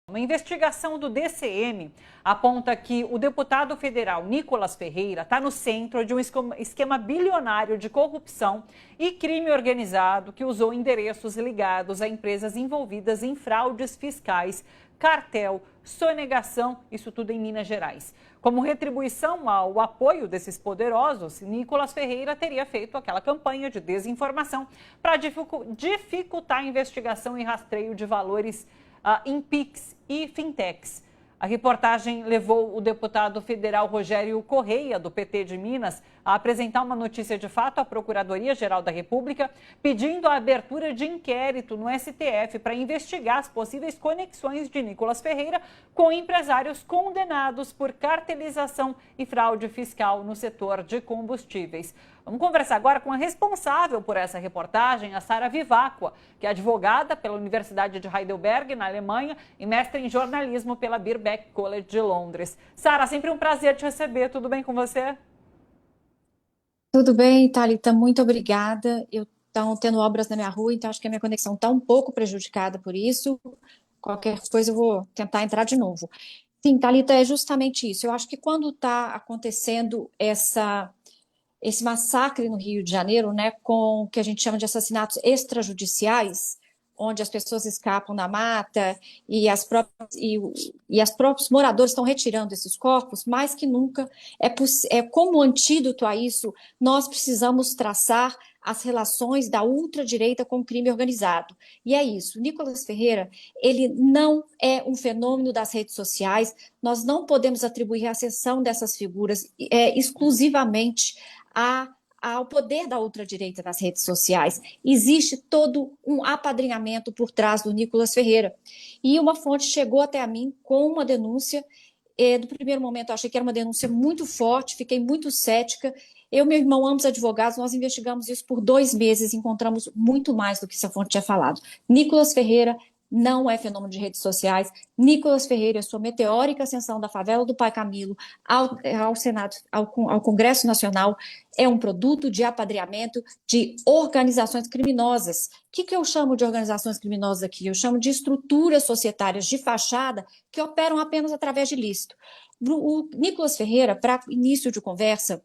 Uma investigação do DCM aponta que o deputado federal Nicolas Ferreira está no centro de um esquema bilionário de corrupção e crime organizado que usou endereços ligados a empresas envolvidas em fraudes fiscais, cartel, sonegação, isso tudo em Minas Gerais. Como retribuição ao apoio desses poderosos, Nicolas Ferreira teria feito aquela campanha de desinformação para dificultar a investigação e rastreio de valores em PIX e fintechs. A reportagem levou o deputado federal Rogério Correia, do PT de Minas, a apresentar uma notícia de fato à Procuradoria-Geral da República, pedindo a abertura de inquérito no STF para investigar as possíveis conexões de Nicolas Ferreira com empresários condenados por cartelização e fraude fiscal no setor de combustíveis. Vamos conversar agora com a responsável por essa reportagem, a Sara Vivacqua, que é advogada pela Universidade de Heidelberg, na Alemanha, e mestre em jornalismo pela Birkbeck College de Londres. Sara, sempre um prazer te receber. Tudo bem com você? Tudo bem, Thalita, muito obrigada. Eu estou tendo obras na minha rua, então acho que a minha conexão está um pouco prejudicada por isso. Qualquer coisa eu vou tentar entrar de novo. Sim, Thalita, é justamente isso. Eu acho que quando está acontecendo esse massacre no Rio de Janeiro, né, com o que a gente chama de assassinatos extrajudiciais, onde as pessoas escapam da mata e as próprios moradores estão retirando esses corpos, mais que nunca, como antídoto a isso, nós precisamos traçar as relações da ultradireita com o crime organizado. E é isso, Nicolas Ferreira, ele não é um fenômeno das redes sociais, nós não podemos atribuir a ascensão dessas figuras exclusivamente ao poder da ultradireita nas redes sociais. Existe todo um apadrinhamento por trás do Nicolas Ferreira. E uma fonte chegou até a mim com uma denúncia. No primeiro momento, eu achei que era uma denúncia muito forte, fiquei muito cética. Eu e meu irmão, ambos advogados, nós investigamos isso por 2 meses e encontramos muito mais do que essa fonte tinha falado. Nicolas Ferreira não é fenômeno de redes sociais. Nicolas Ferreira, sua meteórica ascensão da favela do Pai Camilo ao Senado, ao Congresso Nacional, é um produto de apadrinhamento de organizações criminosas. O que eu chamo de organizações criminosas aqui? Eu chamo de estruturas societárias de fachada que operam apenas através de lícito. O Nicolas Ferreira, para início de conversa,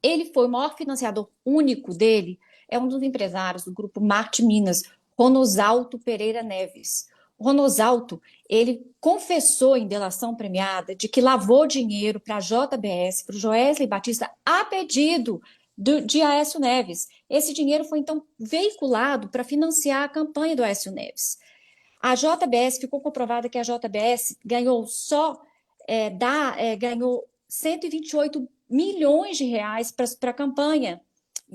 ele foi o maior financiador único dele, é um dos empresários do grupo Marte Minas, Ronosalto Pereira Neves. O Ronosalto, ele confessou em delação premiada de que lavou dinheiro para a JBS, para o Joesley Batista, a pedido de Aécio Neves. Esse dinheiro foi, então, veiculado para financiar a campanha do Aécio Neves. A JBS, ficou comprovada que a JBS ganhou ganhou 128 milhões de reais para a campanha,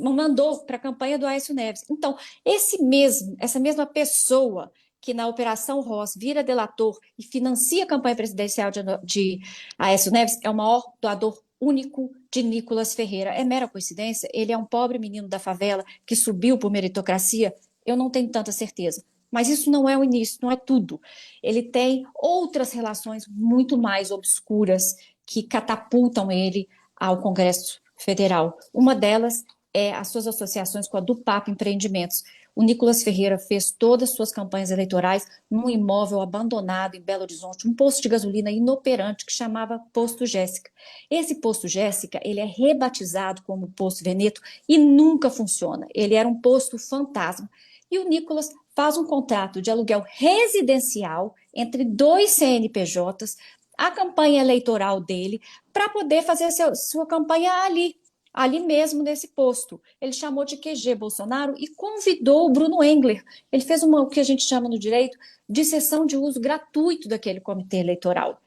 mandou para a campanha do Aécio Neves. Então, essa mesma pessoa que na Operação Ross vira delator e financia a campanha presidencial de Aécio Neves é o maior doador único de Nicolas Ferreira. É mera coincidência? Ele é um pobre menino da favela que subiu por meritocracia? Eu não tenho tanta certeza. Mas isso não é o início, não é tudo. Ele tem outras relações muito mais obscuras que catapultam ele ao Congresso Federal. Uma delas é as suas associações com a Dupap Empreendimentos. O Nicolas Ferreira fez todas as suas campanhas eleitorais num imóvel abandonado em Belo Horizonte, um posto de gasolina inoperante que chamava Posto Jéssica. Esse Posto Jéssica, ele é rebatizado como Posto Veneto e nunca funciona. Ele era um posto fantasma. E o Nicolas faz um contrato de aluguel residencial entre 2 CNPJs, a campanha eleitoral dele, para poder fazer sua campanha ali mesmo nesse posto. Ele chamou de QG Bolsonaro e convidou o Bruno Engler. Ele fez o que a gente chama no direito de cessão de uso gratuito daquele comitê eleitoral.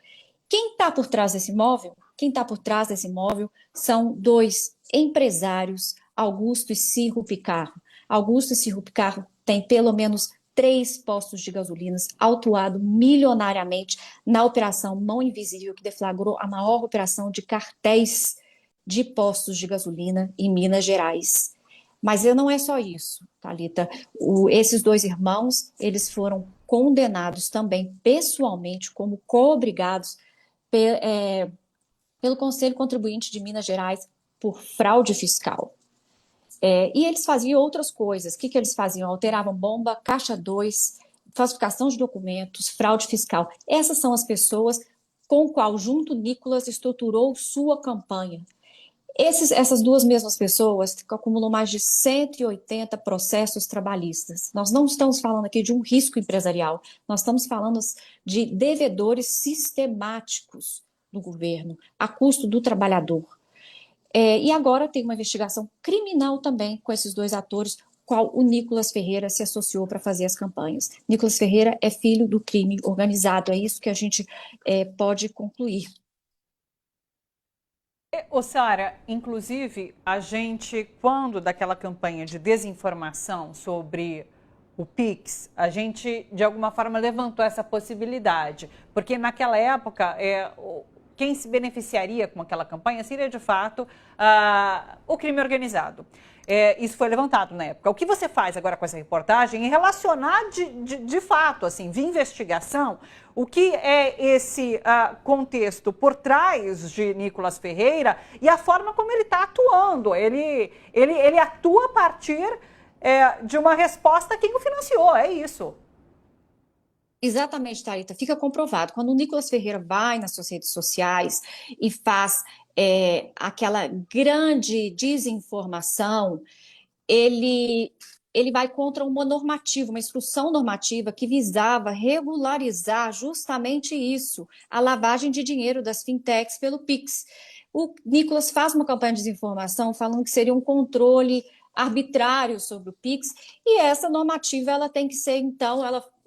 Quem está por trás desse imóvel? Quem está por trás desse imóvel são 2 empresários, Augusto e Cirro Picarro. Augusto e Cirro Picarro têm pelo menos 3 postos de gasolinas, autuado milionariamente na Operação Mão Invisível, que deflagrou a maior operação de cartéis de postos de gasolina em Minas Gerais. Mas não é só isso, Thalita. Esses 2 irmãos, eles foram condenados também pessoalmente como co-obrigados pelo Conselho Contribuinte de Minas Gerais por fraude fiscal. E eles faziam outras coisas. O que eles faziam? Alteravam bomba, caixa 2 falsificação de documentos, fraude fiscal. Essas são as pessoas com o qual, junto, Nicolas estruturou sua campanha. Essas duas mesmas pessoas acumulam mais de 180 processos trabalhistas. Nós não estamos falando aqui de um risco empresarial, nós estamos falando de devedores sistemáticos do governo, a custo do trabalhador. E agora tem uma investigação criminal também com esses dois atores, qual o Nicolas Ferreira se associou para fazer as campanhas. Nicolas Ferreira é filho do crime organizado, é isso que a gente pode concluir. Ô Sara, inclusive, a gente, quando daquela campanha de desinformação sobre o Pix, a gente, de alguma forma, levantou essa possibilidade, porque naquela época, quem se beneficiaria com aquela campanha seria, de fato, o crime organizado. Isso foi levantado na época. O que você faz agora com essa reportagem é relacionar de fato, assim, via investigação, o que é esse contexto por trás de Nicolas Ferreira e a forma como ele está atuando. Ele atua a partir de uma resposta a quem o financiou, é isso. Exatamente, Thalita, fica comprovado. Quando o Nicolas Ferreira vai nas suas redes sociais e faz aquela grande desinformação, ele vai contra uma normativa, uma instrução normativa que visava regularizar justamente isso, a lavagem de dinheiro das fintechs pelo Pix. O Nicolas faz uma campanha de desinformação falando que seria um controle arbitrário sobre o Pix, e essa normativa ela tem que ser, então,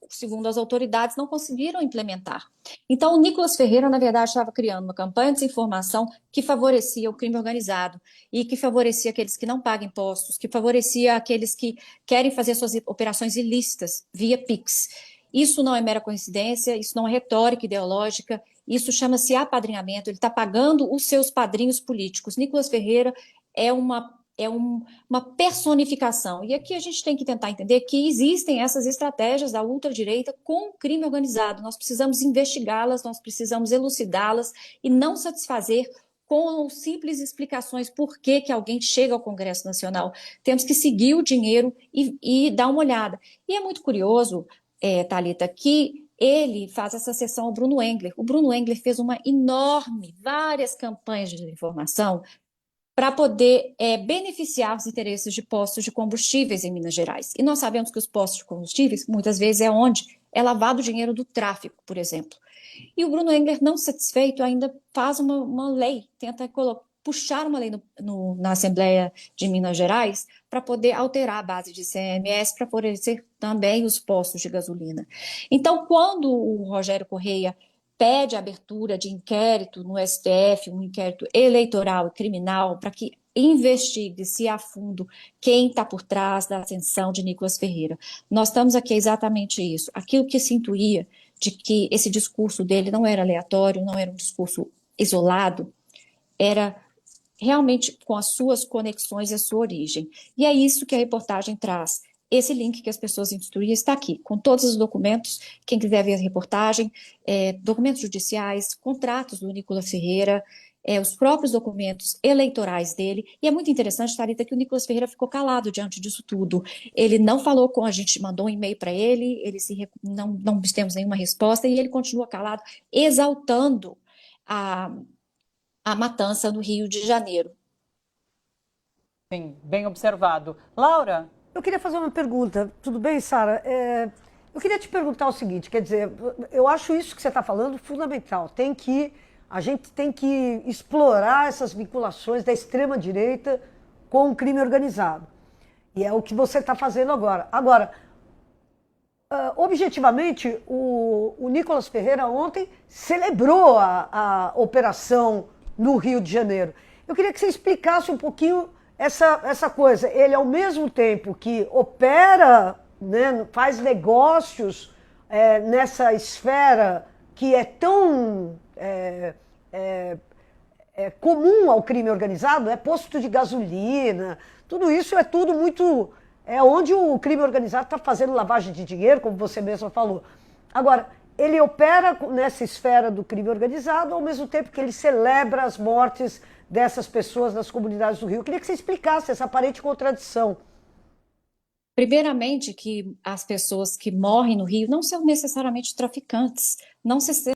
segundo as autoridades, não conseguiram implementar. Então, o Nicolas Ferreira, na verdade, estava criando uma campanha de desinformação que favorecia o crime organizado e que favorecia aqueles que não pagam impostos, que favorecia aqueles que querem fazer suas operações ilícitas via Pix. Isso não é mera coincidência, isso não é retórica ideológica, isso chama-se apadrinhamento, ele está pagando os seus padrinhos políticos. Nicolas Ferreira é uma personificação. E aqui a gente tem que tentar entender que existem essas estratégias da ultradireita com o crime organizado. Nós precisamos investigá-las, nós precisamos elucidá-las e não satisfazer com simples explicações por que alguém chega ao Congresso Nacional. Temos que seguir o dinheiro e dar uma olhada. E é muito curioso, Thalita, que ele faz essa sessão ao Bruno Engler. O Bruno Engler fez várias campanhas de desinformação para poder beneficiar os interesses de postos de combustíveis em Minas Gerais. E nós sabemos que os postos de combustíveis, muitas vezes, é onde é lavado o dinheiro do tráfico, por exemplo. E o Bruno Engler, não satisfeito, ainda faz uma lei, tenta puxar uma lei na Assembleia de Minas Gerais para poder alterar a base de ICMS para favorecer também os postos de gasolina. Então, quando o Rogério Correia pede a abertura de inquérito no STF, um inquérito eleitoral e criminal, para que investigue-se a fundo quem está por trás da ascensão de Nicolas Ferreira. Nós estamos aqui exatamente isso. Aquilo que se intuía de que esse discurso dele não era aleatório, não era um discurso isolado, era realmente com as suas conexões e a sua origem. E é isso que a reportagem traz. Esse link que as pessoas instruíam está aqui, com todos os documentos. Quem quiser ver a reportagem, documentos judiciais, contratos do Nicolas Ferreira, os próprios documentos eleitorais dele. E é muito interessante, Thalita, que o Nicolas Ferreira ficou calado diante disso tudo. Ele não falou com a gente, mandou um e-mail para ele, não obtemos nenhuma resposta, e ele continua calado, exaltando a matança no Rio de Janeiro. Sim, bem observado. Laura? Eu queria fazer uma pergunta, tudo bem, Sara? Eu queria te perguntar o seguinte, quer dizer, eu acho isso que você está falando fundamental. A gente tem que explorar essas vinculações da extrema-direita com o crime organizado. E é o que você está fazendo agora. Agora, objetivamente, o Nicolas Ferreira ontem celebrou a operação no Rio de Janeiro. Eu queria que você explicasse um pouquinho essa coisa. Ele, ao mesmo tempo que opera, né, faz negócios nessa esfera que é tão comum ao crime organizado, posto de gasolina, tudo isso é tudo muito... É onde o crime organizado está fazendo lavagem de dinheiro, como você mesma falou. Agora, ele opera nessa esfera do crime organizado, ao mesmo tempo que ele celebra as mortes dessas pessoas nas comunidades do Rio. Eu queria que você explicasse essa aparente contradição. Primeiramente, que as pessoas que morrem no Rio não são necessariamente traficantes, não se